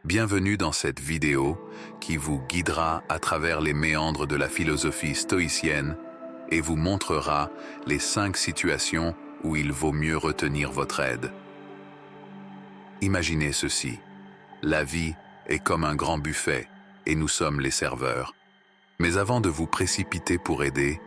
Bienvenue dans cette vidéo qui vous guidera à travers les méandres de la philosophie stoïcienne et vous montrera les 5 situations où il vaut mieux retenir votre aide. Imaginez ceci. La vie est comme un grand buffet et nous sommes les serveurs. Mais avant de vous précipiter pour aider,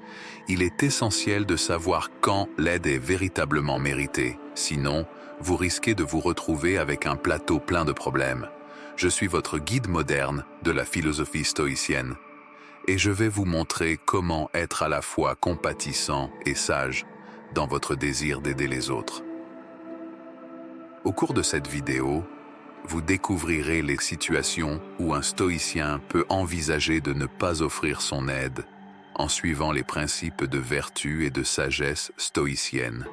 il est essentiel de savoir quand l'aide est véritablement méritée. Sinon, vous risquez de vous retrouver avec un plateau plein de problèmes. Je suis votre guide moderne de la philosophie stoïcienne et je vais vous montrer comment être à la fois compatissant et sage dans votre désir d'aider les autres. Au cours de cette vidéo, vous découvrirez les situations où un stoïcien peut envisager de ne pas offrir son aide en suivant les principes de vertu et de sagesse stoïcienne.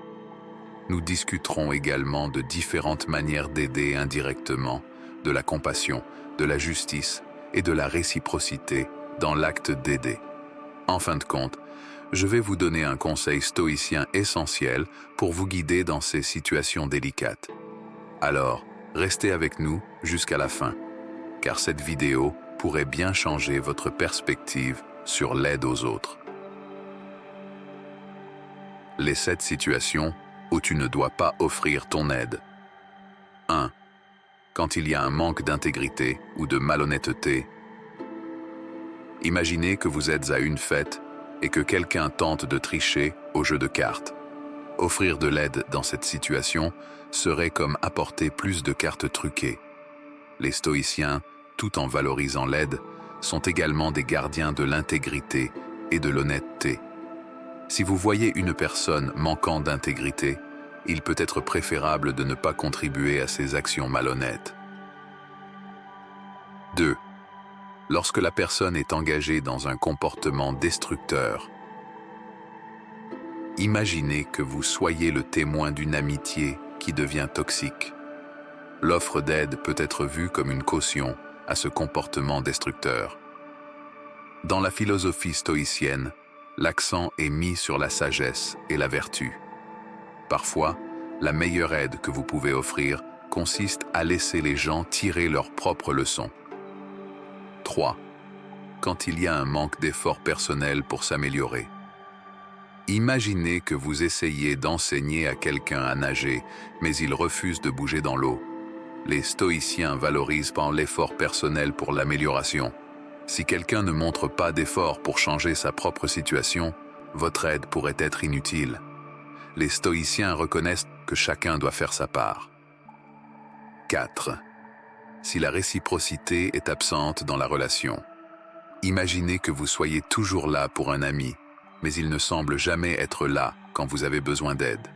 Nous discuterons également de différentes manières d'aider indirectement, de la compassion, de la justice et de la réciprocité dans l'acte d'aider. En fin de compte, je vais vous donner un conseil stoïcien essentiel pour vous guider dans ces situations délicates. Alors, restez avec nous jusqu'à la fin, car cette vidéo pourrait bien changer votre perspective sur l'aide aux autres. Les 7 situations où tu ne dois pas offrir ton aide. 1. Quand il y a un manque d'intégrité ou de malhonnêteté. Imaginez que vous êtes à une fête et que quelqu'un tente de tricher au jeu de cartes. Offrir de l'aide dans cette situation serait comme apporter plus de cartes truquées. Les stoïciens, tout en valorisant l'aide, sont également des gardiens de l'intégrité et de l'honnêteté. Si vous voyez une personne manquant d'intégrité, il peut être préférable de ne pas contribuer à ses actions malhonnêtes. 2. Lorsque la personne est engagée dans un comportement destructeur. Imaginez que vous soyez le témoin d'une amitié qui devient toxique. L'offre d'aide peut être vue comme une caution à ce comportement destructeur. Dans la philosophie stoïcienne, l'accent est mis sur la sagesse et la vertu. Parfois, la meilleure aide que vous pouvez offrir consiste à laisser les gens tirer leurs propres leçons. 3. Quand il y a un manque d'effort personnel pour s'améliorer. Imaginez que vous essayez d'enseigner à quelqu'un à nager, mais il refuse de bouger dans l'eau. Les stoïciens valorisent l'effort personnel pour l'amélioration. Si quelqu'un ne montre pas d'effort pour changer sa propre situation, votre aide pourrait être inutile. Les stoïciens reconnaissent que chacun doit faire sa part. 4. Si la réciprocité est absente dans la relation. Imaginez que vous soyez toujours là pour un ami, mais il ne semble jamais être là quand vous avez besoin d'aide.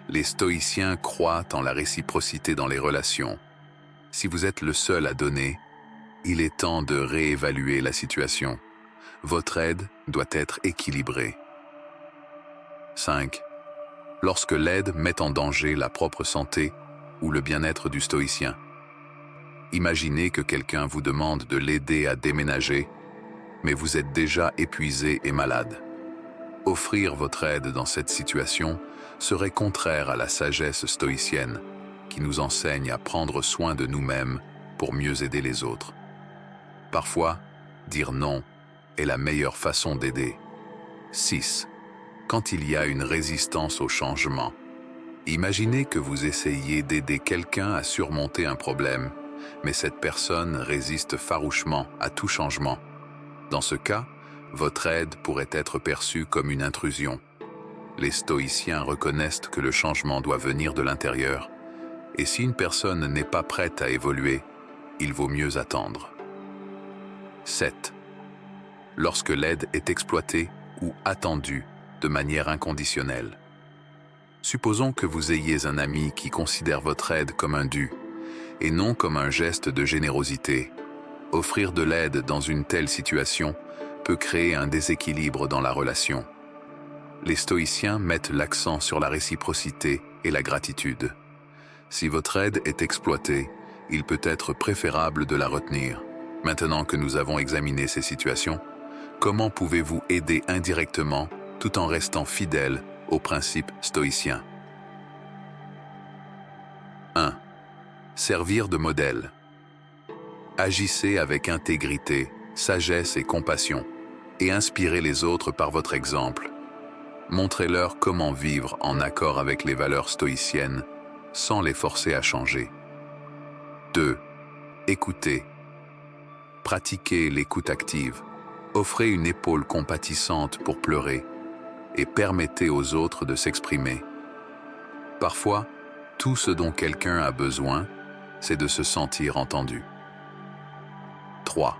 Les stoïciens croient en la réciprocité dans les relations. Si vous êtes le seul à donner, il est temps de réévaluer la situation. Votre aide doit être équilibrée. 5. Lorsque l'aide met en danger la propre santé ou le bien-être du stoïcien. Imaginez que quelqu'un vous demande de l'aider à déménager, mais vous êtes déjà épuisé et malade. Offrir votre aide dans cette situation serait contraire à la sagesse stoïcienne, qui nous enseigne à prendre soin de nous-mêmes pour mieux aider les autres. Parfois, dire non est la meilleure façon d'aider. 6. Quand il y a une résistance au changement. Imaginez que vous essayez d'aider quelqu'un à surmonter un problème, mais cette personne résiste farouchement à tout changement. Dans ce cas, votre aide pourrait être perçue comme une intrusion. Les stoïciens reconnaissent que le changement doit venir de l'intérieur, et si une personne n'est pas prête à évoluer, il vaut mieux attendre. 7. Lorsque l'aide est exploitée ou attendue de manière inconditionnelle. Supposons que vous ayez un ami qui considère votre aide comme un dû, et non comme un geste de générosité. Offrir de l'aide dans une telle situation peut créer un déséquilibre dans la relation. Les stoïciens mettent l'accent sur la réciprocité et la gratitude. Si votre aide est exploitée, il peut être préférable de la retenir. Maintenant que nous avons examiné ces situations, comment pouvez-vous aider indirectement tout en restant fidèle aux principes stoïciens? 1. Servir de modèle. Agissez avec intégrité, sagesse et compassion, et inspirez les autres par votre exemple. Montrez-leur comment vivre en accord avec les valeurs stoïciennes, sans les forcer à changer. 2. Écoutez. Pratiquez l'écoute active. Offrez une épaule compatissante pour pleurer et permettez aux autres de s'exprimer. Parfois, tout ce dont quelqu'un a besoin, c'est de se sentir entendu. 3.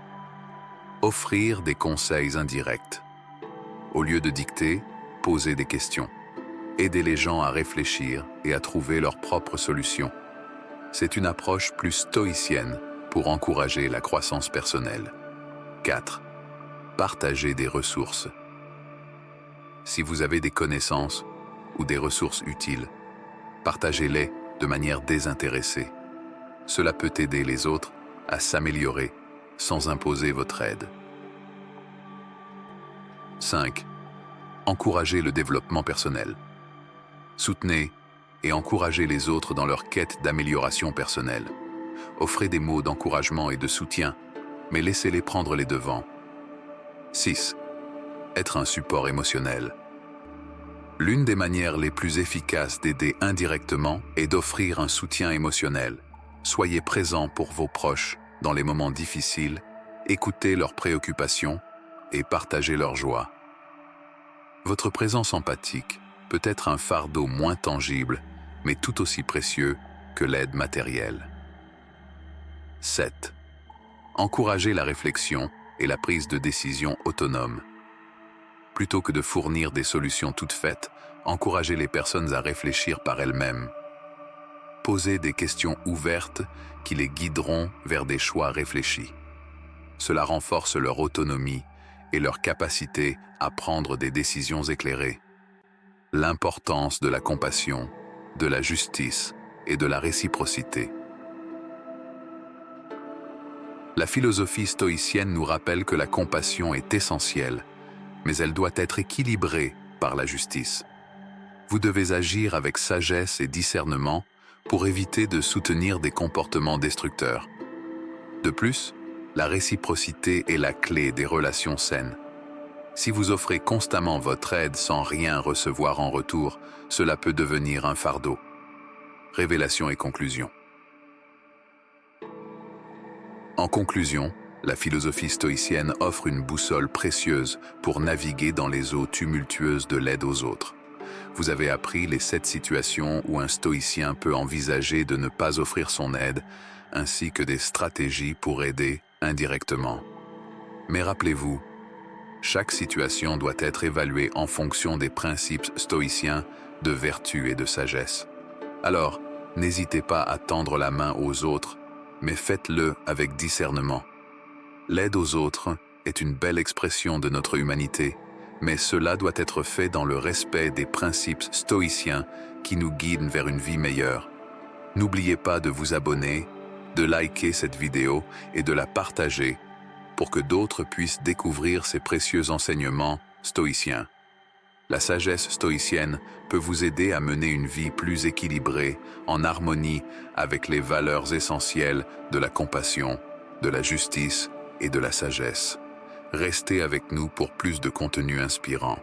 Offrir des conseils indirects. Au lieu de dicter, posez des questions. Aidez les gens à réfléchir et à trouver leurs propres solutions. C'est une approche plus stoïcienne pour encourager la croissance personnelle. 4. Partagez des ressources. Si vous avez des connaissances ou des ressources utiles, partagez-les de manière désintéressée. Cela peut aider les autres à s'améliorer sans imposer votre aide. 5. Encouragez le développement personnel. Soutenez et encouragez les autres dans leur quête d'amélioration personnelle. Offrez des mots d'encouragement et de soutien, mais laissez-les prendre les devants. 6. Être un support émotionnel. L'une des manières les plus efficaces d'aider indirectement est d'offrir un soutien émotionnel. Soyez présent pour vos proches dans les moments difficiles, écoutez leurs préoccupations et partagez leur joie. Votre présence empathique peut être un fardeau moins tangible, mais tout aussi précieux que l'aide matérielle. 7. Encouragez la réflexion et la prise de décision autonome. Plutôt que de fournir des solutions toutes faites, encouragez les personnes à réfléchir par elles-mêmes. Posez des questions ouvertes qui les guideront vers des choix réfléchis. Cela renforce leur autonomie et leur capacité à prendre des décisions éclairées. L'importance de la compassion, de la justice et de la réciprocité. La philosophie stoïcienne nous rappelle que la compassion est essentielle, mais elle doit être équilibrée par la justice. Vous devez agir avec sagesse et discernement pour éviter de soutenir des comportements destructeurs. De plus, la réciprocité est la clé des relations saines. Si vous offrez constamment votre aide sans rien recevoir en retour, cela peut devenir un fardeau. Révélation et conclusion. En conclusion, la philosophie stoïcienne offre une boussole précieuse pour naviguer dans les eaux tumultueuses de l'aide aux autres. Vous avez appris les 7 situations où un stoïcien peut envisager de ne pas offrir son aide, ainsi que des stratégies pour aider indirectement. Mais rappelez-vous, chaque situation doit être évaluée en fonction des principes stoïciens de vertu et de sagesse. Alors, n'hésitez pas à tendre la main aux autres, mais faites-le avec discernement. L'aide aux autres est une belle expression de notre humanité, mais cela doit être fait dans le respect des principes stoïciens qui nous guident vers une vie meilleure. N'oubliez pas de vous abonner, de liker cette vidéo et de la partager pour que d'autres puissent découvrir ces précieux enseignements stoïciens. La sagesse stoïcienne peut vous aider à mener une vie plus équilibrée, en harmonie avec les valeurs essentielles de la compassion, de la justice et de la sagesse. Restez avec nous pour plus de contenu inspirant.